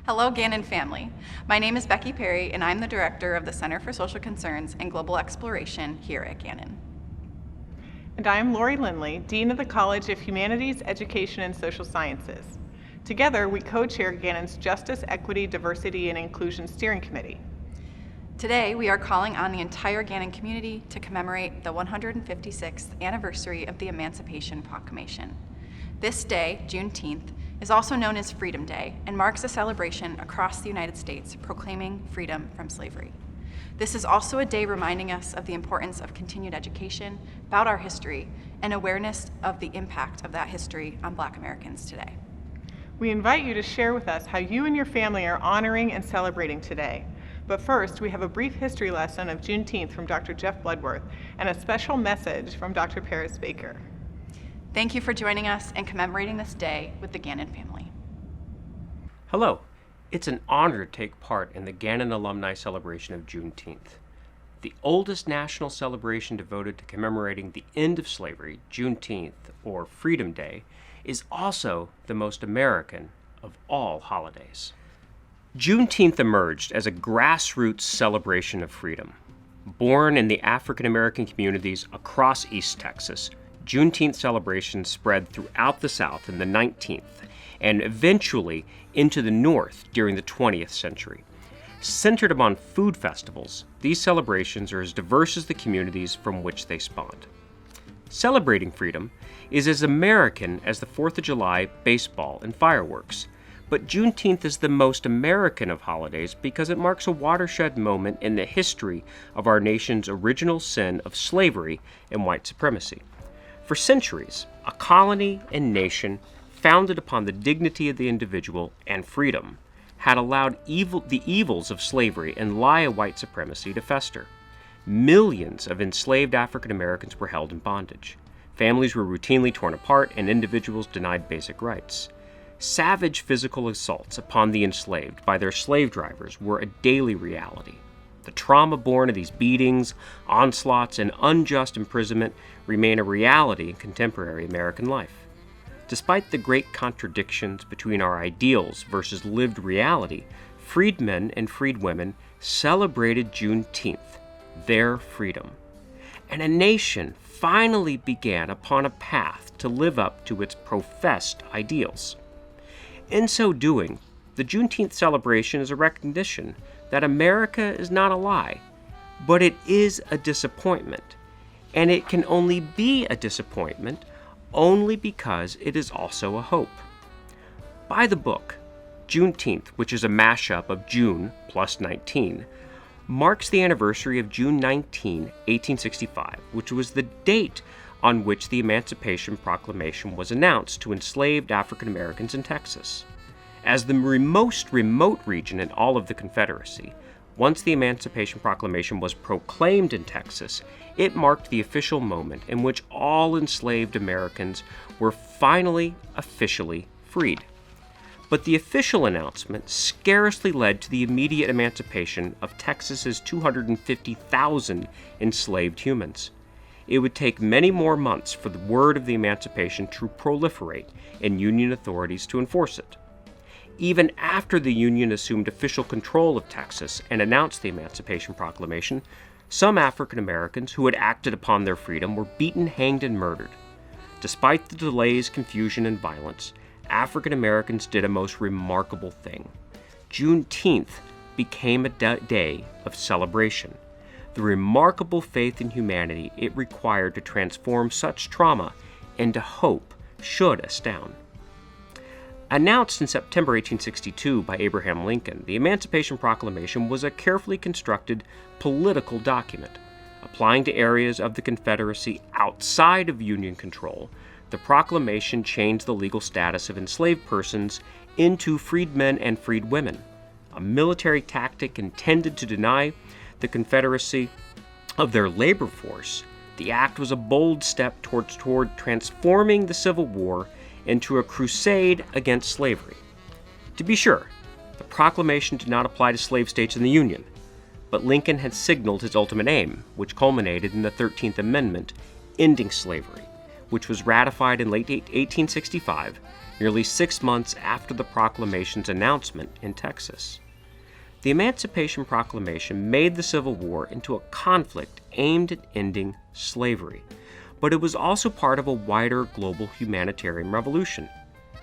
Hello, Gannon family. My name is Becky Perry, and I'm the Director of the Center for Social Concerns and Global Exploration here at Gannon. And I am Lori Lindley, Dean of the College of Humanities, Education, and Social Sciences. Together, we co-chair Gannon's Justice, Equity, Diversity, and Inclusion Steering Committee. Today, we are calling on the entire Gannon community to commemorate the 156th anniversary of the Emancipation Proclamation. This day, Juneteenth, is also known as Freedom Day and marks a celebration across the United States proclaiming freedom from slavery. This is also a day reminding us of the importance of continued education about our history and awareness of the impact of that history on Black Americans today. We invite you to share with us how you and your family are honoring and celebrating today. But first, we have a brief history lesson of Juneteenth from Dr. Jeff Bloodworth and a special message from Dr. Paris Baker. Thank you for joining us and commemorating this day with the Gannon family. Hello. It's an honor to take part in the Gannon alumni celebration of Juneteenth. The oldest national celebration devoted to commemorating the end of slavery, Juneteenth, or Freedom Day, is also the most American of all holidays. Juneteenth emerged as a grassroots celebration of freedom. Born in the African American communities across East Texas, Juneteenth celebrations spread throughout the South in the 19th and eventually into the North during the 20th century. Centered upon food festivals, these celebrations are as diverse as the communities from which they spawned. Celebrating freedom is as American as the 4th of July, baseball, and fireworks. But Juneteenth is the most American of holidays because it marks a watershed moment in the history of our nation's original sin of slavery and white supremacy. For centuries, a colony and nation founded upon the dignity of the individual and freedom had allowed the evils of slavery and lie of white supremacy to fester. Millions of enslaved African Americans were held in bondage. Families were routinely torn apart and individuals denied basic rights. Savage physical assaults upon the enslaved by their slave drivers were a daily reality. The trauma born of these beatings, onslaughts, and unjust imprisonment remain a reality in contemporary American life. Despite the great contradictions between our ideals versus lived reality, freedmen and freedwomen celebrated Juneteenth, their freedom. And a nation finally began upon a path to live up to its professed ideals. In so doing, the Juneteenth celebration is a recognition that America is not a lie, but it is a disappointment. And it can only be a disappointment only because it is also a hope. By the book, Juneteenth, which is a mashup of June plus 19, marks the anniversary of June 19, 1865, which was the date on which the Emancipation Proclamation was announced to enslaved African Americans in Texas. As the most remote region in all of the Confederacy, once the Emancipation Proclamation was proclaimed in Texas, it marked the official moment in which all enslaved Americans were finally officially freed. But the official announcement scarcely led to the immediate emancipation of Texas's 250,000 enslaved humans. It would take many more months for the word of the emancipation to proliferate and Union authorities to enforce it. Even after the Union assumed official control of Texas and announced the Emancipation Proclamation, some African Americans who had acted upon their freedom were beaten, hanged, and murdered. Despite the delays, confusion, and violence, African Americans did a most remarkable thing. Juneteenth became a day of celebration. The remarkable faith in humanity it required to transform such trauma into hope should astound. Announced in September 1862 by Abraham Lincoln, the Emancipation Proclamation was a carefully constructed political document. Applying to areas of the Confederacy outside of Union control, the proclamation changed the legal status of enslaved persons into freedmen and freedwomen, a military tactic intended to deny the Confederacy of their labor force. The act was a bold step toward transforming the Civil War into a crusade against slavery. To be sure, the proclamation did not apply to slave states in the Union, but Lincoln had signaled his ultimate aim, which culminated in the 13th Amendment, ending slavery, which was ratified in late 1865, nearly 6 months after the proclamation's announcement in Texas. The Emancipation Proclamation made the Civil War into a conflict aimed at ending slavery, but it was also part of a wider global humanitarian revolution.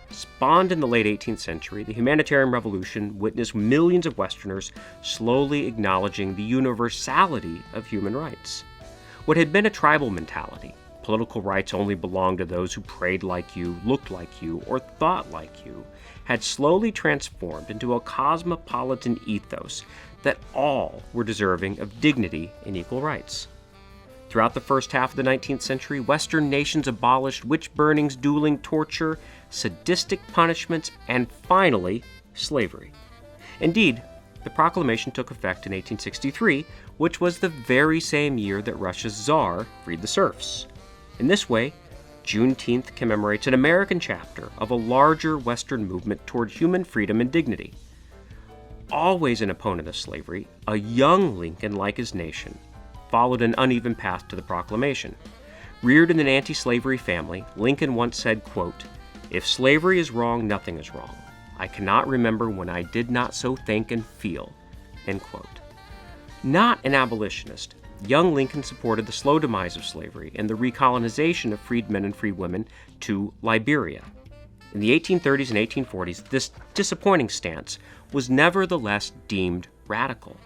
Spawned in the late 18th century, the humanitarian revolution witnessed millions of Westerners slowly acknowledging the universality of human rights. What had been a tribal mentality, political rights only belonged to those who prayed like you, looked like you, or thought like you, had slowly transformed into a cosmopolitan ethos that all were deserving of dignity and equal rights. Throughout the first half of the 19th century, Western nations abolished witch burnings, dueling, torture, sadistic punishments, and finally, slavery. Indeed, the proclamation took effect in 1863, which was the very same year that Russia's Tsar freed the serfs. In this way, Juneteenth commemorates an American chapter of a larger Western movement toward human freedom and dignity. Always an opponent of slavery, a young Lincoln, like his nation, followed an uneven path to the proclamation. Reared in an anti-slavery family, Lincoln once said, quote, "If slavery is wrong, nothing is wrong. I cannot remember when I did not so think and feel," end quote. Not an abolitionist, young Lincoln supported the slow demise of slavery and the recolonization of freedmen and free women to Liberia. In the 1830s and 1840s, this disappointing stance was nevertheless deemed radical.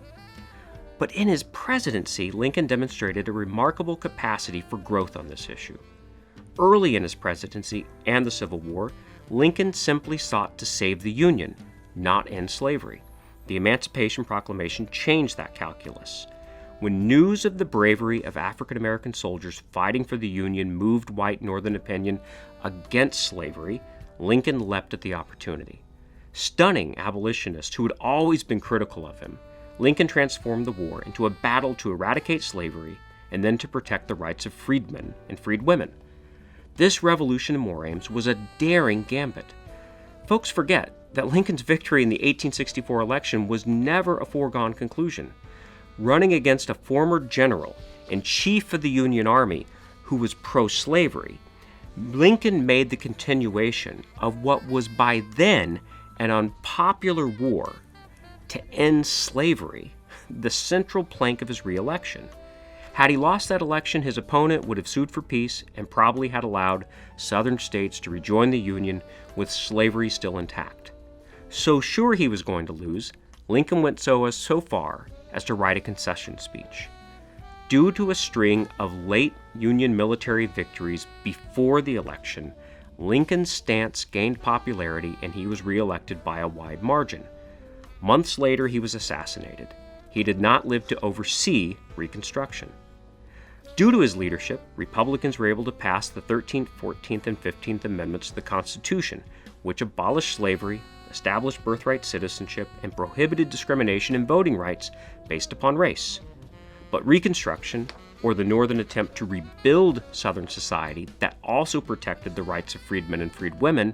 But in his presidency, Lincoln demonstrated a remarkable capacity for growth on this issue. Early in his presidency and the Civil War, Lincoln simply sought to save the Union, not end slavery. The Emancipation Proclamation changed that calculus. When news of the bravery of African American soldiers fighting for the Union moved white Northern opinion against slavery, Lincoln leapt at the opportunity. Stunning abolitionists who had always been critical of him, Lincoln transformed the war into a battle to eradicate slavery and then to protect the rights of freedmen and freed women. This revolution in war aims was a daring gambit. Folks forget that Lincoln's victory in the 1864 election was never a foregone conclusion. Running against a former general and chief of the Union Army who was pro-slavery, Lincoln made the continuation of what was by then an unpopular war to end slavery the central plank of his re-election. Had he lost that election, his opponent would have sued for peace and probably had allowed Southern states to rejoin the Union with slavery still intact. So sure he was going to lose, Lincoln went so far as to write a concession speech. Due to a string of late Union military victories before the election, Lincoln's stance gained popularity and he was reelected by a wide margin. Months later, he was assassinated. He did not live to oversee Reconstruction. Due to his leadership, Republicans were able to pass the 13th, 14th, and 15th Amendments to the Constitution, which abolished slavery, established birthright citizenship, and prohibited discrimination in voting rights based upon race. But Reconstruction, or the Northern attempt to rebuild Southern society that also protected the rights of freedmen and freed women,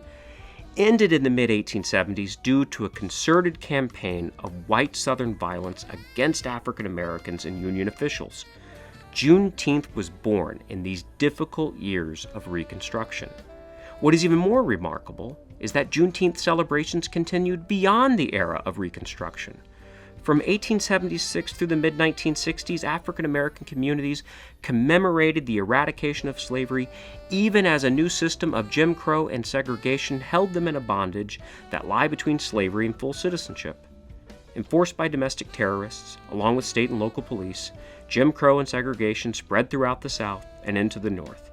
ended in the mid-1870s due to a concerted campaign of white Southern violence against African Americans and Union officials. Juneteenth was born in these difficult years of Reconstruction. What is even more remarkable is that Juneteenth celebrations continued beyond the era of Reconstruction. From 1876 through the mid-1960s, African American communities commemorated the eradication of slavery, even as a new system of Jim Crow and segregation held them in a bondage that lie between slavery and full citizenship. Enforced by domestic terrorists, along with state and local police, Jim Crow and segregation spread throughout the South and into the North.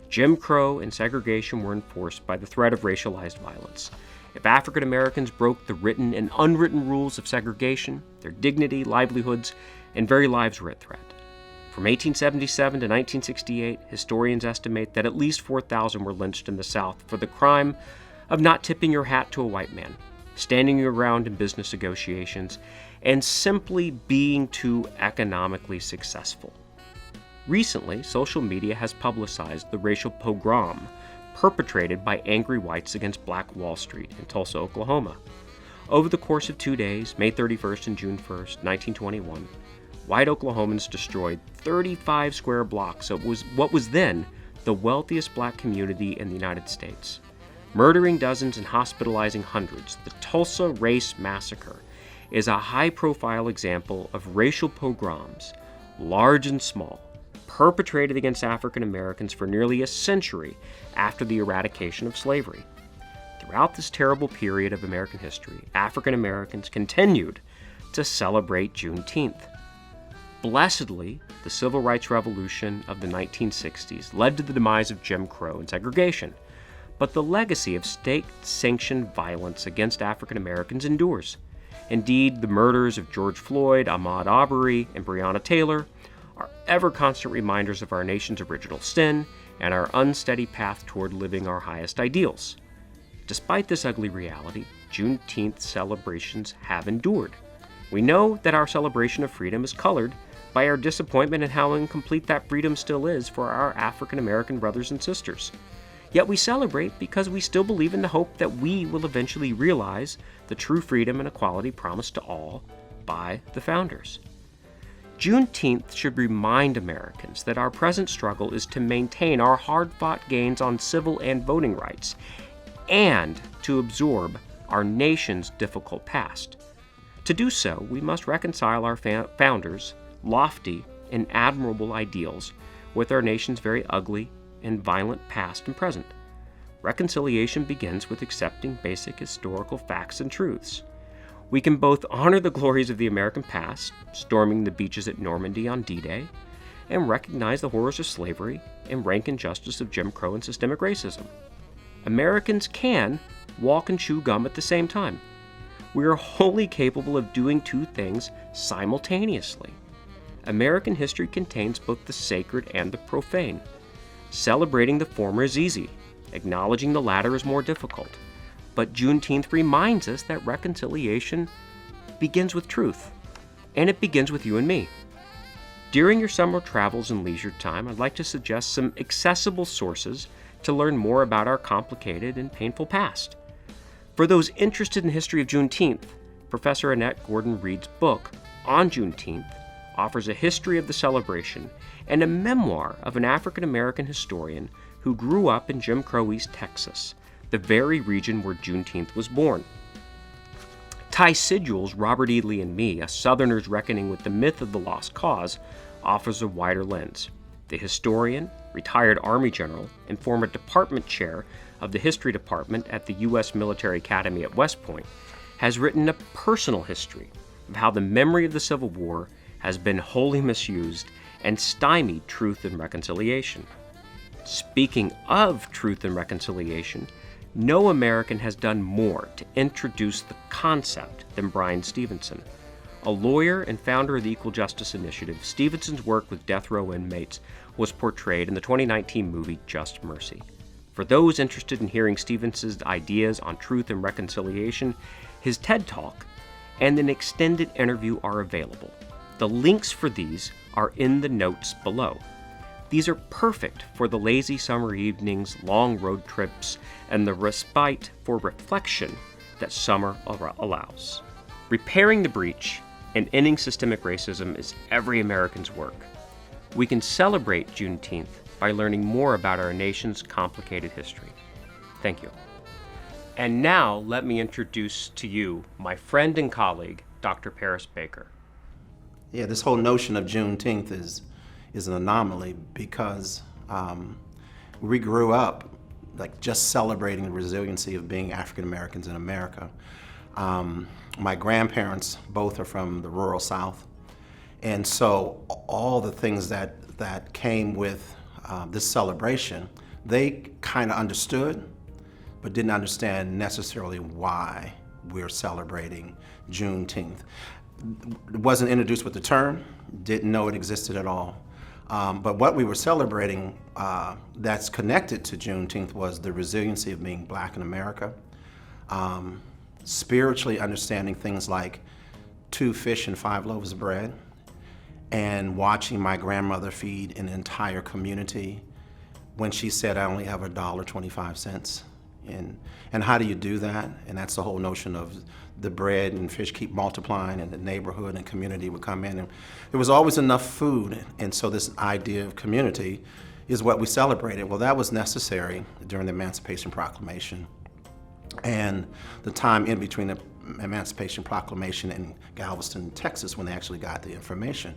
Jim Crow and segregation were enforced by the threat of racialized violence. If African Americans broke the written and unwritten rules of segregation, their dignity, livelihoods, and very lives were at threat. From 1877 to 1968, historians estimate that at least 4,000 were lynched in the South for the crime of not tipping your hat to a white man, standing your ground in business negotiations, and simply being too economically successful. Recently, social media has publicized the racial pogrom perpetrated by angry whites against Black Wall Street in Tulsa, Oklahoma. Over the course of 2 days, May 31st and June 1st, 1921, white Oklahomans destroyed 35 square blocks of what was then the wealthiest black community in the United States. Murdering dozens and hospitalizing hundreds, the Tulsa Race Massacre is a high-profile example of racial pogroms, large and small, perpetrated against African Americans for nearly a century after the eradication of slavery. Throughout this terrible period of American history, African Americans continued to celebrate Juneteenth. Blessedly, the Civil Rights Revolution of the 1960s led to the demise of Jim Crow and segregation, but the legacy of state-sanctioned violence against African Americans endures. Indeed, the murders of George Floyd, Ahmaud Arbery, and Breonna Taylor are ever-constant reminders of our nation's original sin and our unsteady path toward living our highest ideals. Despite this ugly reality, Juneteenth celebrations have endured. We know that our celebration of freedom is colored by our disappointment in how incomplete that freedom still is for our African American brothers and sisters. Yet we celebrate because we still believe in the hope that we will eventually realize the true freedom and equality promised to all by the founders. Juneteenth should remind Americans that our present struggle is to maintain our hard-fought gains on civil and voting rights, and to absorb our nation's difficult past. To do so, we must reconcile our founders' lofty and admirable ideals with our nation's very ugly and violent past and present. Reconciliation begins with accepting basic historical facts and truths. We can both honor the glories of the American past, storming the beaches at Normandy on D-Day, and recognize the horrors of slavery and rank injustice of Jim Crow and systemic racism. Americans can walk and chew gum at the same time. We are wholly capable of doing two things simultaneously. American history contains both the sacred and the profane. Celebrating the former is easy. Acknowledging the latter is more difficult. But Juneteenth reminds us that reconciliation begins with truth, and it begins with you and me. During your summer travels and leisure time, I'd like to suggest some accessible sources to learn more about our complicated and painful past. For those interested in the history of Juneteenth, Professor Annette Gordon-Reed's book on Juneteenth offers a history of the celebration and a memoir of an African-American historian who grew up in Jim Crow East Texas, the very region where Juneteenth was born. Ty Sidul's Robert E. Lee and Me, A Southerner's Reckoning with the Myth of the Lost Cause, offers a wider lens. The historian, retired Army general, and former department chair of the History Department at the U.S. Military Academy at West Point, has written a personal history of how the memory of the Civil War has been wholly misused and stymied truth and reconciliation. Speaking of truth and reconciliation, no American has done more to introduce the concept than Bryan Stevenson. A lawyer and founder of the Equal Justice Initiative, Stevenson's work with death row inmates was portrayed in the 2019 movie Just Mercy. For those interested in hearing Stevenson's ideas on truth and reconciliation, his TED Talk and an extended interview are available. The links for these are in the notes below. These are perfect for the lazy summer evenings, long road trips, and the respite for reflection that summer allows. Repairing the breach and ending systemic racism is every American's work. We can celebrate Juneteenth by learning more about our nation's complicated history. Thank you. And now let me introduce to you my friend and colleague, Dr. Paris Baker. Yeah, this whole notion of Juneteenth is an anomaly because we grew up like just celebrating the resiliency of being African Americans in America. My grandparents both are from the rural South, and so all the things that came with this celebration, they kind of understood, but didn't understand necessarily why we're celebrating Juneteenth. It wasn't introduced with the term, didn't know it existed at all. But what we were celebrating that's connected to Juneteenth was the resiliency of being Black in America, spiritually understanding things like 2 fish and 5 loaves of bread, and watching my grandmother feed an entire community when she said, I only have $1.25. And how do you do that? And that's the whole notion of the bread and fish keep multiplying, and the neighborhood and community would come in. And there was always enough food, and so this idea of community is what we celebrated. Well, that was necessary during the Emancipation Proclamation and the time in between the Emancipation Proclamation and Galveston, Texas, when they actually got the information.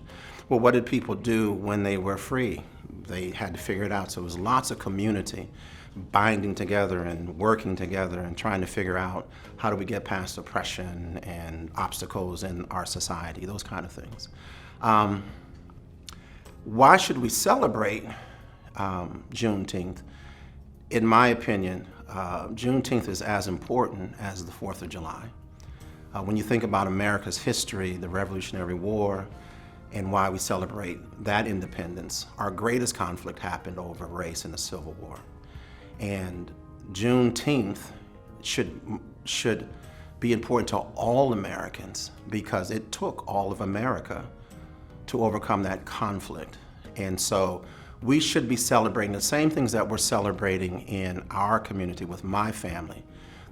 Well, what did people do when they were free? They had to figure it out. So it was lots of community binding together and working together and trying to figure out how do we get past oppression and obstacles in our society, those kind of things. Why should we celebrate Juneteenth? In my opinion, Juneteenth is as important as the 4th of July. When you think about America's history, the Revolutionary War, and why we celebrate that independence, our greatest conflict happened over race in the Civil War. And Juneteenth should be important to all Americans because it took all of America to overcome that conflict. And so we should be celebrating the same things that we're celebrating in our community with my family.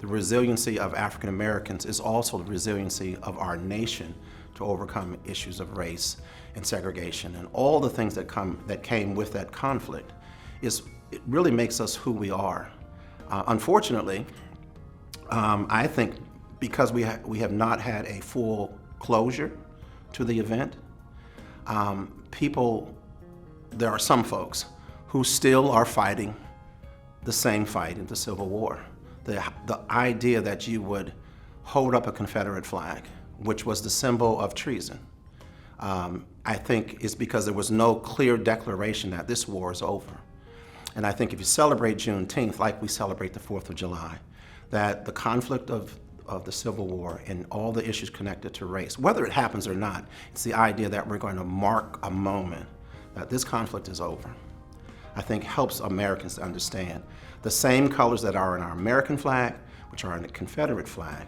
The resiliency of African Americans is also the resiliency of our nation to overcome issues of race and segregation and all the things that came with that conflict. It really makes us who we are. Unfortunately, I think because we have not had a full closure to the event, there are some folks who still are fighting the same fight in the Civil War. The idea that you would hold up a Confederate flag, which was the symbol of treason, I think is because there was no clear declaration that this war is over. And I think if you celebrate Juneteenth like we celebrate the 4th of July, that the conflict of the Civil War and all the issues connected to race, whether it happens or not, it's the idea that we're going to mark a moment that this conflict is over. I think helps Americans to understand the same colors that are in our American flag, which are in the Confederate flag,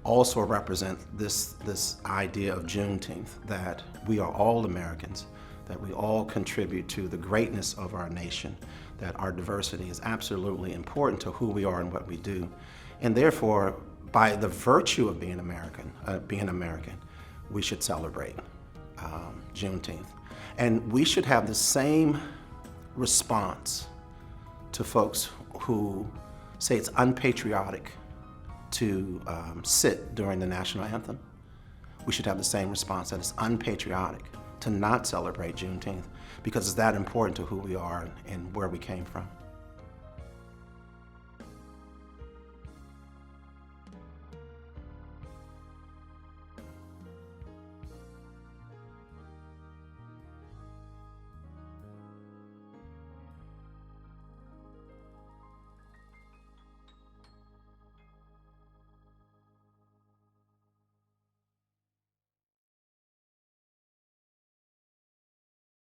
also represent this idea of Juneteenth, that we are all Americans, that we all contribute to the greatness of our nation, that our diversity is absolutely important to who we are and what we do. And therefore, by the virtue of being American, we should celebrate Juneteenth. And we should have the same response to folks who say it's unpatriotic to sit during the national anthem. We should have the same response, that it's unpatriotic to not celebrate Juneteenth because it's that important to who we are and where we came from.